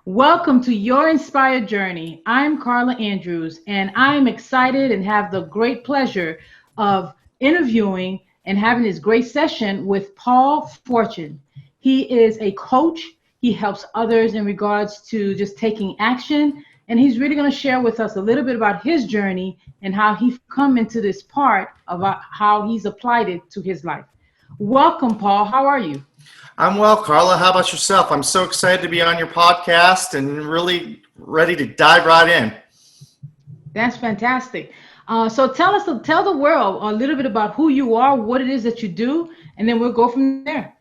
Welcome to Your Inspired Journey. I'm Carla Andrews, and I'm excited and have the great pleasure of interviewing and having this great session with Paul Fortune. He is a coach. He helps others in regards to just taking action, and he's really going to share with us a little bit about his journey and how he's come into this part of how he's applied it to his life. Welcome, Paul. How are you? I'm well, Carla. How about yourself? I'm so excited to be on your podcast and really ready to dive right in. That's fantastic. So tell the world a little bit about who you are, what it is that you do, and then we'll go from there.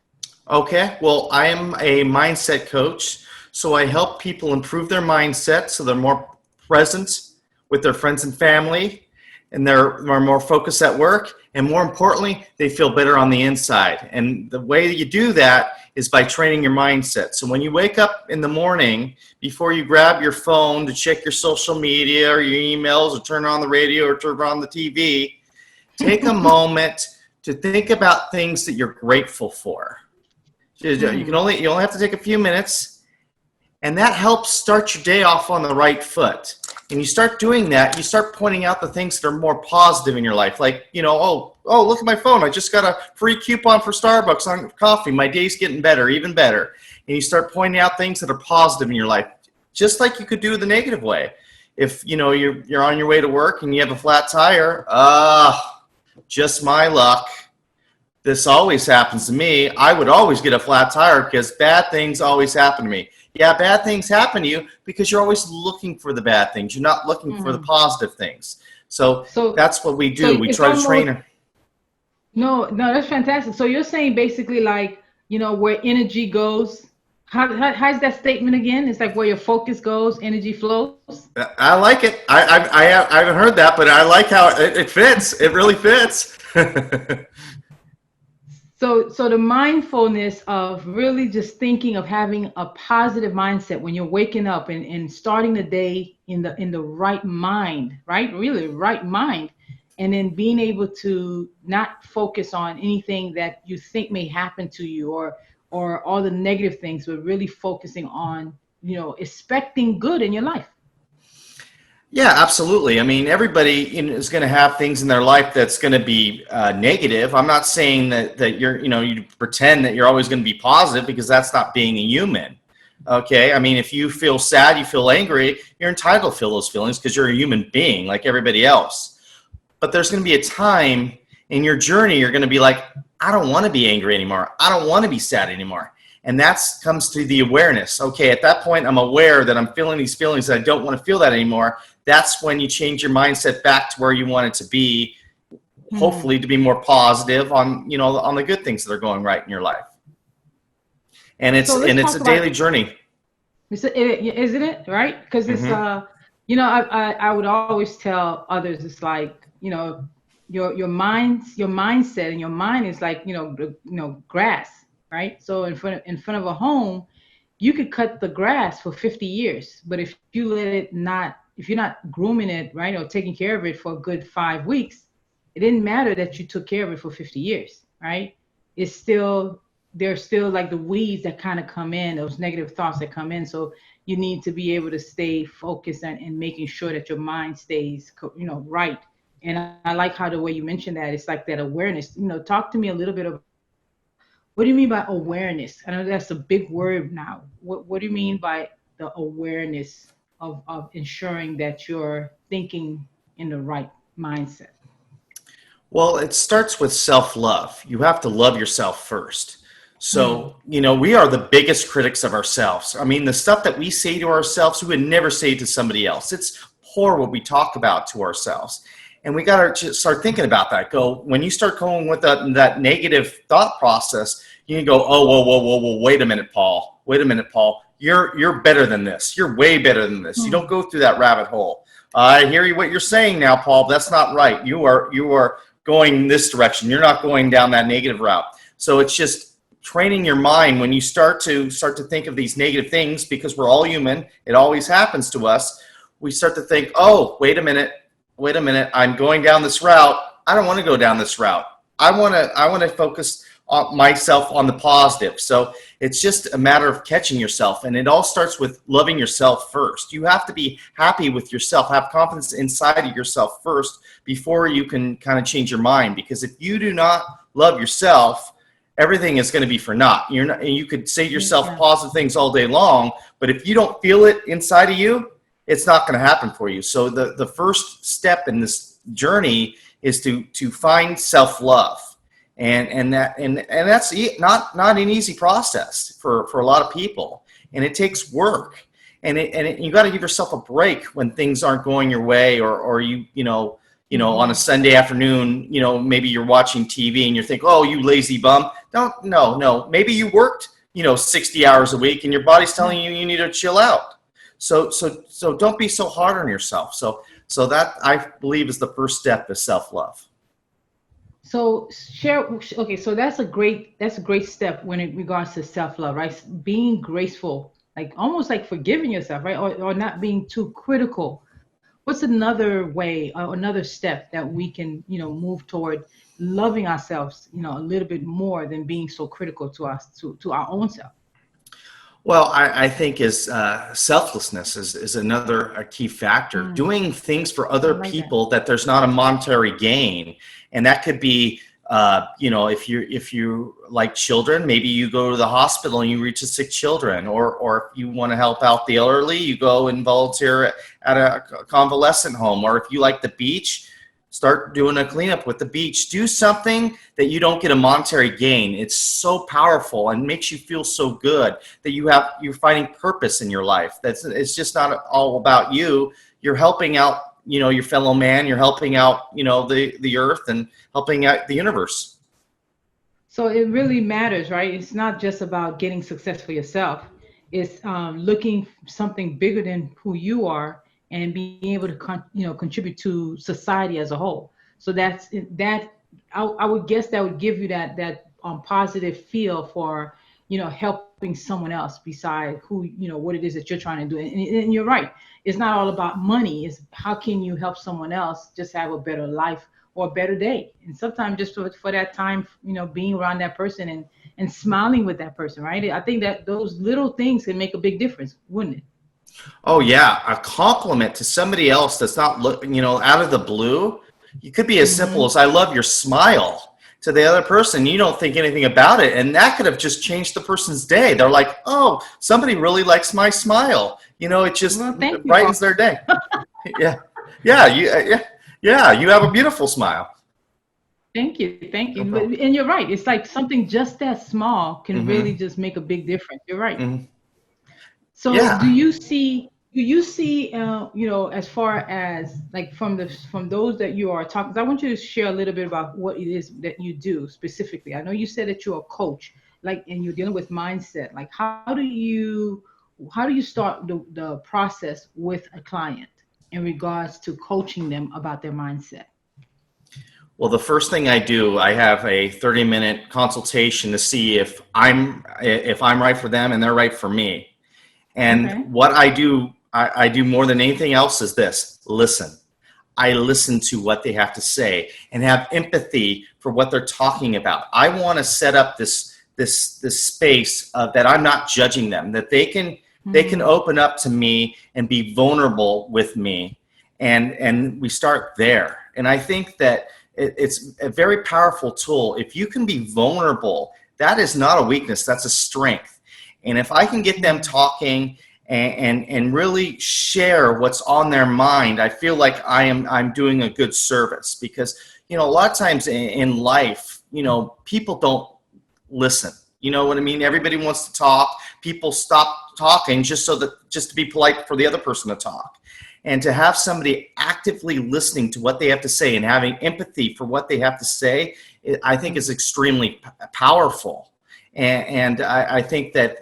Okay, well, I am a mindset coach, so I help people improve their mindset so they're more present with their friends and family, and they're more focused at work, and more importantly, they feel better on the inside. And the way that you do that is by training your mindset. So when you wake up in the morning, before you grab your phone to check your social media or your emails or turn on the radio or turn on the TV, take a moment to think about things that you're grateful for. You only have to take a few minutes, and that helps start your day off on the right foot. And you start doing that, you start pointing out the things that are more positive in your life. Like, oh, look at my phone. I just got a free coupon for Starbucks on coffee. My day's getting better, even better. And you start pointing out things that are positive in your life, just like you could do the negative way. If, you're on your way to work and you have a flat tire, just my luck. This always happens to me. I would always get a flat tire because bad things always happen to me. Yeah, bad things happen to you because you're always looking for the bad things. You're not looking for the positive things. So that's what we do. We try to train them. No, that's fantastic. So you're saying basically like, where energy goes. How's that statement again? It's like where your focus goes, energy flows. I like it. I haven't heard that, but I like how it fits. It really fits. So the mindfulness of really just thinking of having a positive mindset when you're waking up and starting the day in the right mind, right? Really right mind. And then being able to not focus on anything that you think may happen to you or all the negative things, but really focusing on, expecting good in your life. Yeah, absolutely. I mean, everybody is going to have things in their life that's going to be negative. I'm not saying that you pretend that you're always going to be positive, because that's not being a human. Okay. I mean, if you feel sad, you feel angry, you're entitled to feel those feelings because you're a human being like everybody else. But there's going to be a time in your journey you're going to be like, I don't want to be angry anymore. I don't want to be sad anymore. And that comes to the awareness. Okay, at that point, I'm aware that I'm feeling these feelings that I don't want to feel that anymore. That's when you change your mindset back to where you want it to be, hopefully to be more positive on the good things that are going right in your life. And it's a daily journey. Isn't it right? Because it's I would always tell others, it's like your mindset and your mind is like grass, right? So in front of a home, you could cut the grass for 50 years, but if you're not grooming it, right, or taking care of it for a good 5 weeks, it didn't matter that you took care of it for 50 years, right? There's still like the weeds that kind of come in, those negative thoughts that come in. So you need to be able to stay focused and making sure that your mind stays, right. And I like how the way you mentioned that, it's like that awareness. Talk to me a little bit about, what do you mean by awareness? I know that's a big word now. What do you mean by the awareness of ensuring that you're thinking in the right mindset? Well, it starts with self-love. You have to love yourself first. So, we are the biggest critics of ourselves. I mean, the stuff that we say to ourselves, we would never say to somebody else. It's poor what we talk about to ourselves. And we got to start thinking about that. When you start going with that negative thought process, you can go, oh, whoa, wait a minute, Paul. You're better than this. You're way better than this. You don't go through that rabbit hole. I hear what you're saying now, Paul. But that's not right. You are going this direction. You're not going down that negative route. So it's just training your mind when you start to think of these negative things, because we're all human. It always happens to us. We start to think, oh, wait a minute. I'm going down this route. I don't want to go down this route. I want to focus myself on the positive. So it's just a matter of catching yourself. And it all starts with loving yourself first. You have to be happy with yourself, have confidence inside of yourself first before you can kind of change your mind. Because if you do not love yourself, everything is going to be for naught. You're not, and you could say to yourself positive things all day long, but if you don't feel it inside of you, it's not going to happen for you. So the first step in this journey is to find self-love. And that's not an easy process for a lot of people, and it takes work, and you got to give yourself a break when things aren't going your way, or you know on a Sunday afternoon, maybe you're watching TV and you're thinking, oh, you lazy bum. No, maybe you worked 60 hours a week and your body's telling you need to chill out. So don't be so hard on yourself. So that, I believe, is the first step, is self-love. So okay, so that's a great step when it regards to self-love, right? Being graceful, like almost like forgiving yourself, right? Or not being too critical. What's another way or another step that we can, move toward loving ourselves, a little bit more than being so critical to us, to our own self? Well, I think selflessness is another key factor. Doing things for other people that there's not a monetary gain, and that could be, if you like children, maybe you go to the hospital and you reach the sick children, or if you want to help out the elderly, you go and volunteer at a convalescent home, or if you like the beach, start doing a cleanup with the beach. Do something that you don't get a monetary gain. It's so powerful and makes you feel so good that you're finding purpose in your life. It's just not all about you. You're helping out, your fellow man. You're helping out, the earth, and helping out the universe. So it really matters, right? It's not just about getting success for yourself. It's looking something bigger than who you are, and being able to contribute to society as a whole. So that I would guess that would give you that positive feel for helping someone else beside who what it is that you're trying to do. And you're right, it's not all about money. It's how can you help someone else just have a better life or a better day. And sometimes just for that time, being around that person and smiling with that person, right? I think that those little things can make a big difference, wouldn't it? Oh yeah, a compliment to somebody else that's not out of the blue. It could be as simple as, I love your smile, to the other person. You don't think anything about it, and that could have just changed the person's day. They're like, oh, somebody really likes my smile. It just brightens their day. Yeah. You have a beautiful smile. Thank you. And you're right. It's like something just that small can really just make a big difference. You're right. So do you see, as far as like from those that you are talking, 'cause I want you to share a little bit about what it is that you do specifically. I know you said that you're a coach, and you're dealing with mindset. Like, how do you start the process with a client in regards to coaching them about their mindset? Well, the first thing I do, I have a 30-minute consultation to see if I'm right for them and they're right for me. And what I do more than anything else is this: listen. I listen to what they have to say and have empathy for what they're talking about. I want to set up this space that I'm not judging them, that they can open up to me and be vulnerable with me, and we start there. And I think that it's a very powerful tool. If you can be vulnerable, that is not a weakness, that's a strength. And if I can get them talking and really share what's on their mind, I feel like I'm doing a good service. Because a lot of times in life, people don't listen. You know what I mean? Everybody wants to talk. People stop talking just to be polite for the other person to talk. And to have somebody actively listening to what they have to say and having empathy for what they have to say, I think is extremely powerful. And I think that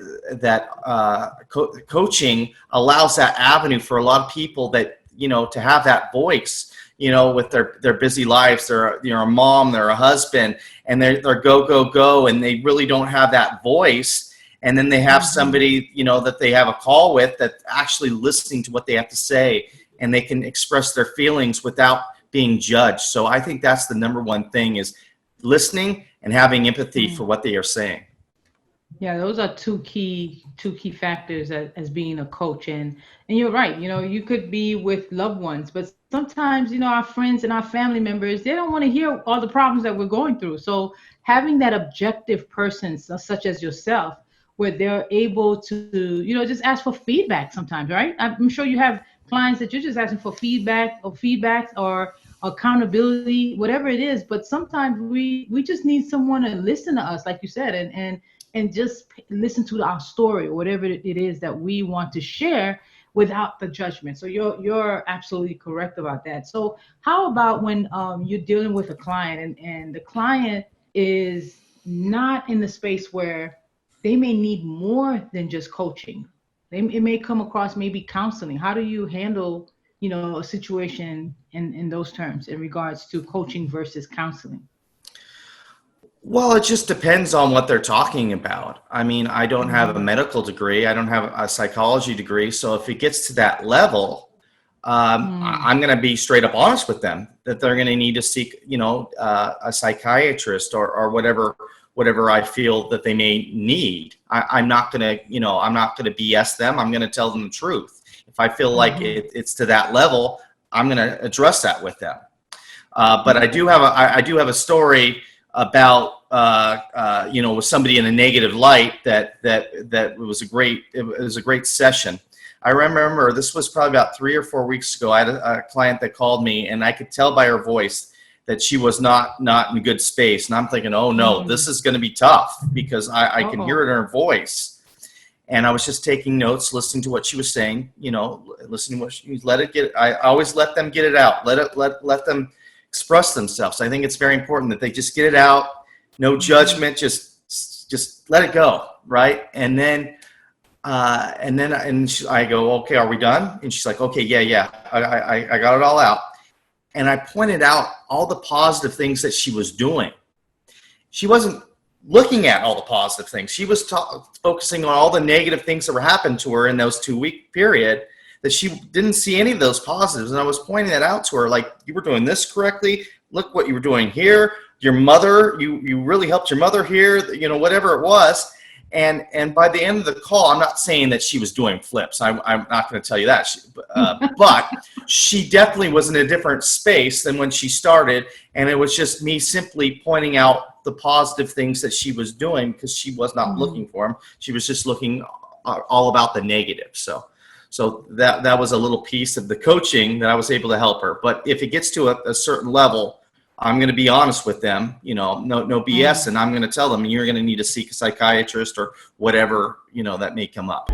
coaching allows that avenue for a lot of people, that to have that voice, with their busy lives. They're a mom, they're a husband, and they're go, and they really don't have that voice. And then they have somebody that they have a call with, that's actually listening to what they have to say, and they can express their feelings without being judged. So I think that's the number one thing, is listening and having empathy Mm. for what they are saying. Yeah, those are two key factors as being a coach. And you're right. You could be with loved ones, but sometimes our friends and our family members, they don't want to hear all the problems that we're going through. So having that objective person, such as yourself, where they're able to just ask for feedback sometimes, right? I'm sure you have clients that you're just asking for feedbacks or accountability, whatever it is. But sometimes we just need someone to listen to us, like you said, and just listen to our story or whatever it is that we want to share without the judgment. So you're absolutely correct about that. So how about when you're dealing with a client, and the client is not in the space where they may need more than just coaching. It may come across maybe counseling. How do you handle a situation in those terms in regards to coaching versus counseling? Well, it just depends on what they're talking about. I mean, I don't have a Mm-hmm. medical degree. I don't have a psychology degree. So if it gets to that level, I'm going to be straight up honest with them that they're going to need to seek, a psychiatrist or whatever I feel that they may need. I'm not going to, I'm not going to BS them. I'm going to tell them the truth. If I feel like Mm-hmm. it's to that level, I'm going to address that with them. But I Okay. do have I do have a story about with somebody in a negative light that was a great session. I remember this was probably about 3 or 4 weeks ago. I had a client that called me, and I could tell by her voice that she was not in a good space. And I'm thinking, oh no, this Mm. is going to be tough because I can hear it Uh-oh. in her voice. And I was just taking notes, listening to what she was saying. Listening to what she let it get. I always let them get it out. Let them express themselves. I think it's very important that they just get it out. No Mm-hmm. judgment. Just let it go, right? And I go, okay, are we done? And she's like, okay, yeah, I got it all out. And I pointed out all the positive things that she was doing. She wasn't looking at all the positive things. She was focusing on all the negative things that were happening to her in those 2 week period, that she didn't see any of those positives. And I was pointing that out to her, like, you were doing this correctly. Look what you were doing here. Your mother, you really helped your mother here, whatever it was. And by the end of the call, I'm not saying that she was doing flips. I'm not going to tell you that. But she definitely was in a different space than when she started. And it was just me simply pointing out the positive things that she was doing, because she was not Mm-hmm. looking for them. She was just looking all about the negative. So that was a little piece of the coaching that I was able to help her. But if it gets to a certain level, I'm going to be honest with them, no BS. Mm. And I'm going to tell them, you're going to need to seek a psychiatrist or whatever, that may come up.